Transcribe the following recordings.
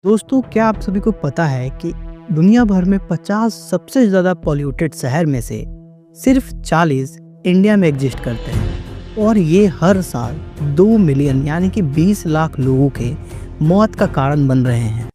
दोस्तों, क्या आप सभी को पता है कि दुनिया भर में 50 सबसे ज़्यादा पॉल्यूटेड शहर में से सिर्फ 40 इंडिया में एग्जिस्ट करते हैं और ये हर साल 2 मिलियन यानी कि 20 लाख लोगों के मौत का कारण बन रहे हैं।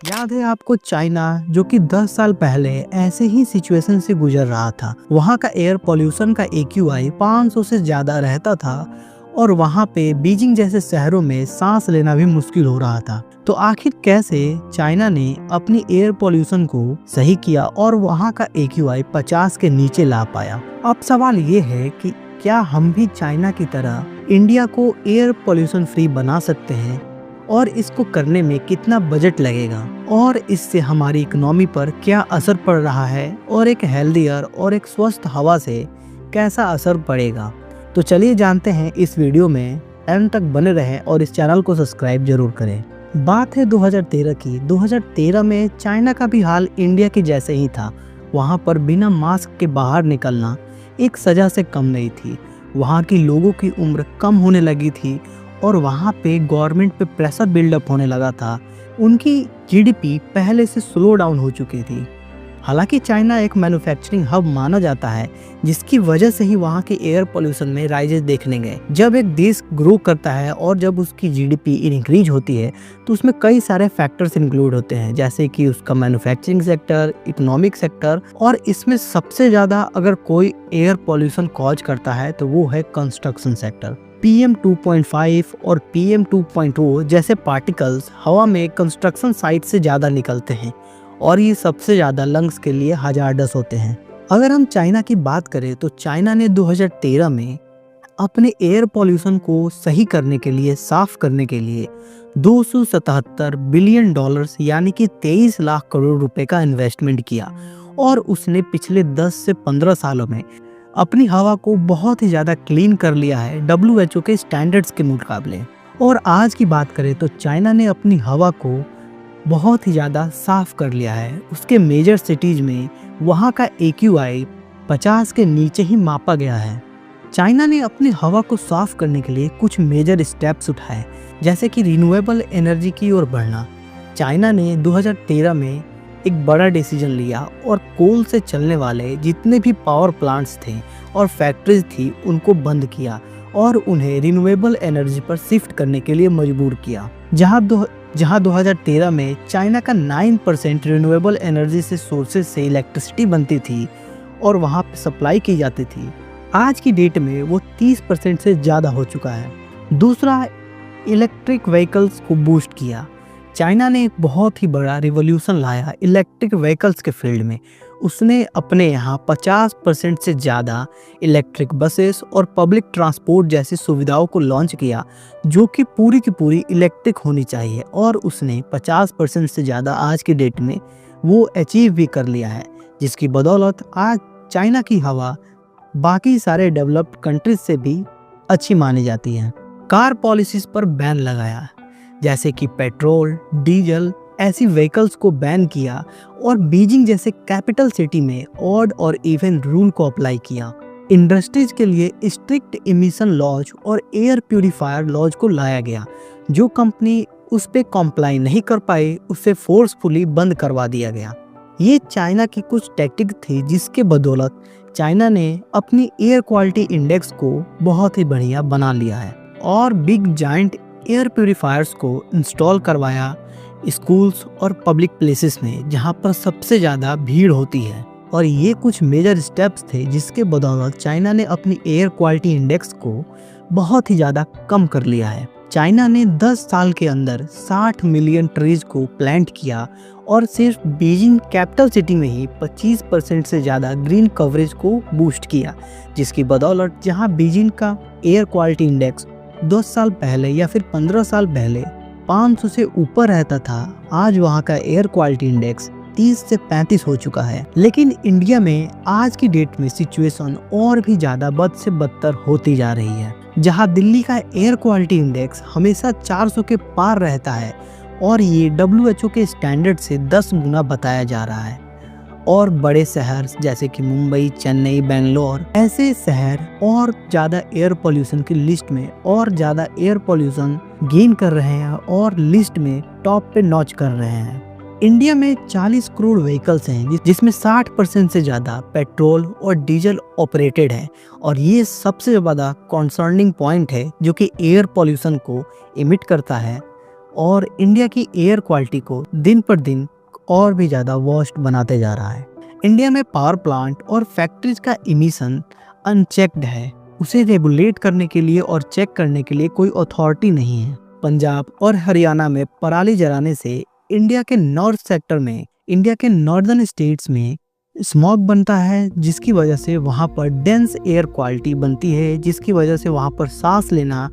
याद है आपको चाइना, जो कि 10 साल पहले ऐसे ही सिचुएशन से गुजर रहा था। वहाँ का एयर पोल्यूशन का AQI 500 से ज़्यादा रहता था और वहाँ पे बीजिंग जैसे शहरों में सांस लेना भी मुश्किल हो रहा था। तो आखिर कैसे चाइना ने अपनी एयर पोल्यूशन को सही किया और वहाँ का AQI 50 के नीचे ला पाया? अब सवाल ये है कि क्या हम भी चाइना की तरह इंडिया को एयर पोल्यूशन फ्री बना सकते हैं और इसको करने में कितना बजट लगेगा और इससे हमारी इकोनॉमी पर क्या असर पड़ रहा है और एक हेल्दी एयर और एक स्वस्थ हवा से कैसा असर पड़ेगा। तो चलिए जानते हैं इस वीडियो में। एंड तक बने रहें और इस चैनल को सब्सक्राइब जरूर करें। बात है 2013 की। 2013 में चाइना का भी हाल इंडिया के जैसे ही था। वहाँ पर बिना मास्क के बाहर निकलना एक सजा से कम नहीं थी। वहाँ के लोगों की उम्र कम होने लगी थी और वहाँ पे गवर्नमेंट पे प्रेशर बिल्डअप होने लगा था। उनकी GDP पहले से स्लो डाउन हो चुकी थी। हालांकि चाइना एक मैन्युफैक्चरिंग हब माना जाता है, जिसकी वजह से ही वहाँ के एयर पोल्यूशन में राइजेस देखने गए। जब एक देश ग्रो करता है और जब उसकी GDP इंक्रीज होती है तो उसमें कई सारे फैक्टर्स इंक्लूड होते हैं, जैसे कि उसका मैन्युफैक्चरिंग सेक्टर, इकोनॉमिक सेक्टर, और इसमें सबसे ज़्यादा अगर कोई एयर पोल्यूशन कॉज करता है तो वो है कंस्ट्रक्शन सेक्टर। PM 2.5 और PM 2.0 जैसे पार्टिकल्स हवा में कंस्ट्रक्शन साइट से ज़्यादा निकलते हैं और ये सबसे ज़्यादा लंग्स के लिए हजारडस होते हैं। अगर हम चाइना की बात करें तो चाइना ने 2013 में अपने एयर पॉल्यूशन को सही करने के लिए, साफ करने के लिए 277 बिलियन डॉलर्स यानी कि 23 लाख करोड़ रुपए का इन्वेस्टमेंट किया और उसने पिछले 10 से 15 सालों में अपनी हवा को बहुत ही ज़्यादा क्लीन कर लिया है WHO के स्टैंडर्ड्स के मुकाबले। और आज की बात करें तो चाइना ने अपनी हवा को बहुत ही ज़्यादा साफ कर लिया है। उसके मेजर सिटीज़ में वहाँ का AQI 50 के नीचे ही मापा गया है। चाइना ने अपनी हवा को साफ करने के लिए कुछ मेजर स्टेप्स उठाए, जैसे कि रिन्यूएबल एनर्जी की ओर बढ़ना। चाइना ने 2013 में एक बड़ा डिसीजन लिया और कोल से चलने वाले जितने भी पावर प्लांट्स थे और फैक्ट्रीज थी उनको बंद किया और उन्हें रिन्यूएबल एनर्जी पर शिफ्ट करने के लिए मजबूर किया। जहां 2013 में चाइना का 9% रिन्यूएबल एनर्जी से सोर्सेज से इलेक्ट्रिसिटी बनती थी और वहां पे सप्लाई की जाती थी, आज की डेट में वो 30% से ज़्यादा हो चुका है। दूसरा, इलेक्ट्रिक व्हीकल्स को बूस्ट किया। चाइना ने एक बहुत ही बड़ा रिवॉल्यूशन लाया इलेक्ट्रिक व्हीकल्स के फील्ड में। उसने अपने यहाँ 50% से ज़्यादा इलेक्ट्रिक बसेस और पब्लिक ट्रांसपोर्ट जैसी सुविधाओं को लॉन्च किया, जो कि पूरी की पूरी इलेक्ट्रिक होनी चाहिए, और उसने 50% से ज़्यादा आज की डेट में वो अचीव भी कर लिया है, जिसकी बदौलत आज चाइना की हवा बाकी सारे डेवलप्ड कंट्रीज से भी अच्छी मानी जाती है। कार पॉलिसीज पर बैन लगाया, जैसे कि पेट्रोल, डीजल ऐसी व्हीकल्स को बैन किया और बीजिंग जैसे कैपिटल सिटी में ऑड और इवन रूल को अप्लाई किया। इंडस्ट्रीज के लिए स्ट्रिक्ट इमिशन लॉज और एयर प्यूरिफायर लॉज को लाया गया। जो कंपनी उस पर कॉम्प्लाई नहीं कर पाई उसे फोर्सफुली बंद करवा दिया गया। ये चाइना की कुछ टैक्टिक थी, जिसके बदौलत चाइना ने अपनी एयर क्वालिटी इंडेक्स को बहुत ही बढ़िया बना लिया है और बिग जाइंट एयर प्यूरिफायर्स को इंस्टॉल करवाया स्कूल्स और पब्लिक प्लेसेस में, जहां पर सबसे ज़्यादा भीड़ होती है। और ये कुछ मेजर स्टेप्स थे जिसके बदौलत चाइना ने अपनी एयर क्वालिटी इंडेक्स को बहुत ही ज़्यादा कम कर लिया है। चाइना ने 10 साल के अंदर 60 मिलियन ट्रीज को प्लांट किया और सिर्फ बीजिंग कैपिटल सिटी में ही 25% से ज़्यादा ग्रीन कवरेज को बूस्ट किया, जिसकी बदौलत जहां बीजिंग का एयर क्वालिटी इंडेक्स 10 साल पहले या फिर 15 साल पहले 500 से ऊपर रहता था, आज वहाँ का एयर क्वालिटी इंडेक्स 30 से 35 हो चुका है। लेकिन इंडिया में आज की डेट में सिचुएशन और भी ज़्यादा बद से बदतर होती जा रही है, जहाँ दिल्ली का एयर क्वालिटी इंडेक्स हमेशा 400 के पार रहता है और ये WHO के स्टैंडर्ड से 10 गुना बताया जा रहा है। और बड़े शहर जैसे कि मुंबई, चेन्नई, बेंगलोर, ऐसे शहर और ज़्यादा एयर पोल्यूशन की लिस्ट में और ज़्यादा एयर पोल्यूशन गेन कर रहे हैं और लिस्ट में टॉप पे नॉच कर रहे हैं। इंडिया में 40 करोड़ व्हीकल्स हैं जिसमें 60% से ज़्यादा पेट्रोल और डीजल ऑपरेटेड है और ये सबसे ज़्यादा कंसर्निंग पॉइंट है जो कि एयर पोल्यूशन को इमिट करता है और इंडिया की एयर क्वालिटी को दिन पर दिन और भी ज़्यादा वर्स्ट बनाते जा रहा है। इंडिया में पावर प्लांट और फैक्ट्रीज का इमिशन अनचेक्ड है, उसे रेगुलेट करने के लिए और चेक करने के लिए कोई अथॉरिटी नहीं है। पंजाब और हरियाणा में पराली जलाने से इंडिया के नॉर्थ सेक्टर में, इंडिया के नॉर्दर्न स्टेट्स में स्मॉग बनता है, जिसकी वजह से वहाँ पर डेंस एयर क्वालिटी बनती है, जिसकी वजह से वहाँ पर सांस लेना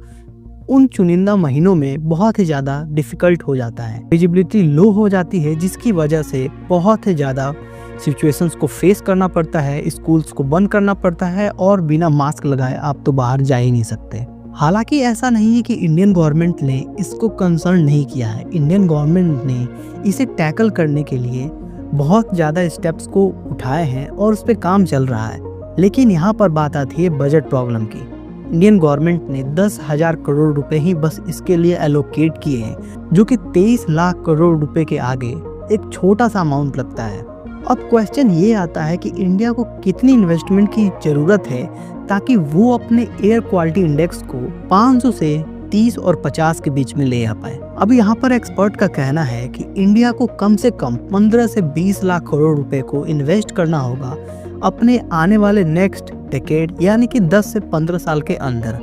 उन चुनिंदा महीनों में बहुत ही ज़्यादा डिफ़िकल्ट हो जाता है। विजिबिलिटी लो हो जाती है, जिसकी वजह से बहुत ही ज़्यादा सिचुएशंस को फेस करना पड़ता है, स्कूल्स को बंद करना पड़ता है और बिना मास्क लगाए आप तो बाहर जा ही नहीं सकते। हालांकि ऐसा नहीं है कि इंडियन गवर्नमेंट ने इसको कंसर्न नहीं किया है। इंडियन गवर्नमेंट ने इसे टैकल करने के लिए बहुत ज़्यादा स्टेप्स को उठाए हैं और उस पर काम चल रहा है। लेकिन यहाँ पर बात आती है बजट प्रॉब्लम की। इंडियन गवर्नमेंट ने 10,000 करोड़ रुपए ही बस इसके लिए एलोकेट किए हैं, जो कि 23 लाख करोड़ रुपए के आगे एक छोटा सा अमाउंट लगता है। अब क्वेश्चन ये आता है कि इंडिया को कितनी इन्वेस्टमेंट की ज़रूरत है ताकि वो अपने एयर क्वालिटी इंडेक्स को 500 से 30 और 50 के बीच में ले आ पाए। अब यहाँ पर एक्सपर्ट का कहना है कि इंडिया को कम से कम 15 से 20 लाख करोड़ रुपए को इन्वेस्ट करना होगा अपने आने वाले नेक्स्ट डेकेड यानी कि 10 से 15 साल के अंदर,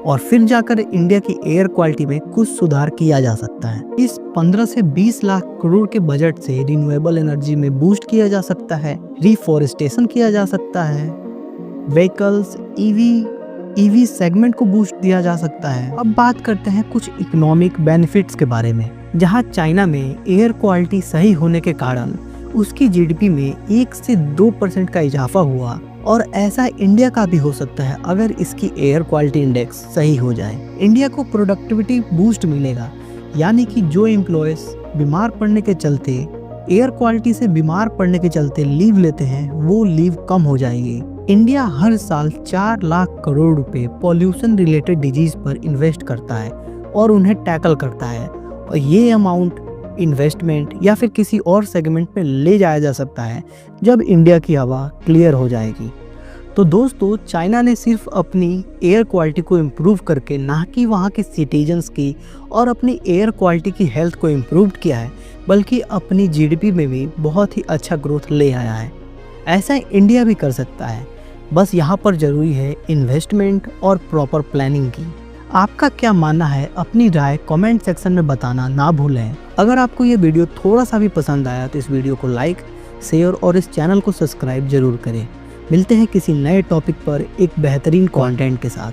और फिर जाकर इंडिया की एयर क्वालिटी में कुछ सुधार किया जा सकता है। इस 15 से 20 लाख करोड़ के बजट से रिन्यूएबल एनर्जी में बूस्ट किया जा सकता है, रिफॉरेस्टेशन किया जा सकता है, व्हीकल्स, ईवी सेगमेंट को बूस्ट दिया जा सकता है। अब बात करते हैं कुछ इकोनॉमिक बेनिफिट्स के बारे में। जहां चाइना में एयर क्वालिटी सही होने के कारण उसकी जीडीपी में 1 से 2% का इजाफा हुआ, और ऐसा इंडिया का भी हो सकता है अगर इसकी एयर क्वालिटी इंडेक्स सही हो जाए। इंडिया को प्रोडक्टिविटी बूस्ट मिलेगा, यानी कि जो एम्प्लॉयज बीमार पड़ने के चलते, एयर क्वालिटी से बीमार पड़ने के चलते लीव लेते हैं, वो लीव कम हो जाएगी। इंडिया हर साल 4 लाख करोड़ रुपए पॉल्यूशन रिलेटेड डिजीज पर इन्वेस्ट करता है और उन्हें टैकल करता है, और ये अमाउंट इन्वेस्टमेंट या फिर किसी और सेगमेंट में ले जाया जा सकता है जब इंडिया की हवा क्लियर हो जाएगी। तो दोस्तों, चाइना ने सिर्फ अपनी एयर क्वालिटी को इम्प्रूव करके, ना कि वहाँ के सिटीजन्स की और अपनी एयर क्वालिटी की हेल्थ को इम्प्रूव किया है, बल्कि अपनी जीडीपी में भी बहुत ही अच्छा ग्रोथ ले आया है। ऐसा इंडिया भी कर सकता है, बस यहाँ पर ज़रूरी है इन्वेस्टमेंट और प्रॉपर प्लानिंग की। आपका क्या मानना है, अपनी राय कमेंट सेक्शन में बताना ना भूलें। अगर आपको ये वीडियो थोड़ा सा भी पसंद आया तो इस वीडियो को लाइक, शेयर और इस चैनल को सब्सक्राइब जरूर करें। मिलते हैं किसी नए टॉपिक पर एक बेहतरीन कंटेंट के साथ।